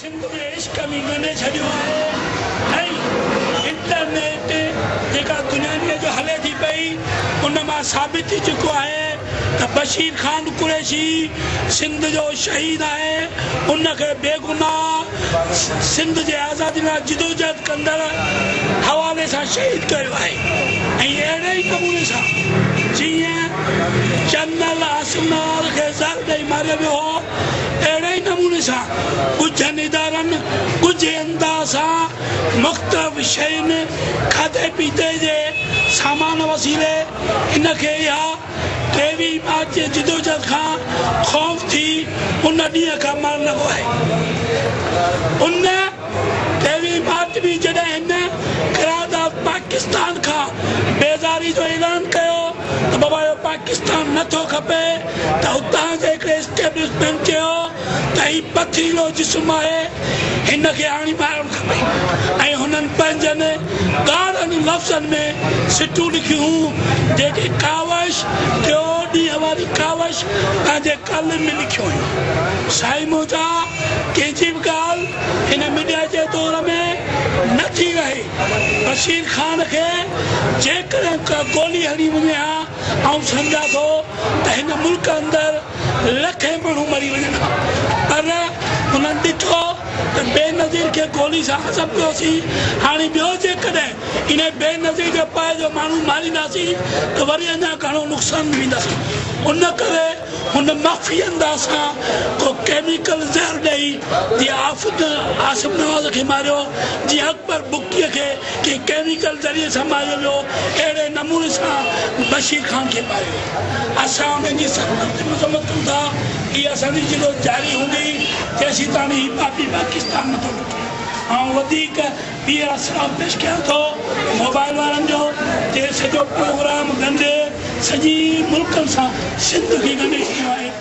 सिंध जे इश्क में ॻंढे छॾियो आहे ऐं इंटरनेट जेका दुनिया जो हले थी पई उन मां साबित थी चुको आहे त बशीर खान कुरैशी सिंध जो शहीद आहे उनखे बेगुनाह सिंध जे आज़ादी लाइ जिदोजहद कंदड़ हवाले सां शहीद कयो आहे ऐं अहिड़े ई नमूने सां जीअं जनरल आसमनार खे ज़र ॾेई मारियो वियो हो अहिड़े ई नमूने सां कुझनि इदारनि कुझु अंदाज़ सां मुख़्तलिफ़ शयुनि खाधे पीते जे सामान वसीले हिनखे इहा 23 मार्च जे जिदोजहद खां ख़ौफ़ थी उन ॾींहं खां मरण लॻो आहे उन 23 मार्च बि जॾहिं हिन क़रारदाद पाकिस्तान खां बेज़ारी जो ऐलान कयो त बाबा इहो पाकिस्तान नथो खपे त हुतां जे हिकिड़े एस्टेब्लिशमेंट चयो त हीउ पथरीलो जिस्म आहे हिनखे हाणे मारणु खपे ऐं हुननि पंहिंजनि ॻाढ़नि लफ़्ज़नि में सिटूं लिखियूं जेके कावश टियों ॾींहं वारी कावश पंहिंजे कलम में लिखियूं हुयूं साईं मोजा कंहिंजी बि ॻाल्हि हिन मीडिया जे दौर में न थी रहे बशीर खान खे जेकॾहिं का गोली हणी वञे हा ऐं सम्झा थो त हिन मुल्क अंदरि लखे माण्हू मरी वञनि पर हुननि ॾिठो त बेनज़ीर खे गोली सां हज़म कयोसीं हाणे ॿियो जेकॾहिं इन बेनज़ीर जे पाए जो माण्हू मारींदासीं त वरी अञा घणो नुक़सानु वेंदासीं उन करे हुन मख़फ़ी अंदाज़ सां को केमिकल ज़हर ॾेई जीअं आसिम नवाज़ खे मारियो जीअं अकबर बुकीअ खे कंहिं केमिकल ज़रिए सां मारियो वियो अहिड़े नमूने सां बशीर खान खे मारियो असां उनजी सख़्त मज़म्मत कयूं था इहा असांजी जिलो जारी हूंदी जेसीं ताणी ही पापी पाकिस्तान नथो लुटे ऐं वधीक ॿीहर असरां पेश कयां थो मोबाइल वारनि जो जे सॼो प्रोग्राम ॻंढे सॼी मुल्कनि सां सिंध खे ॻंढे छॾियो आहे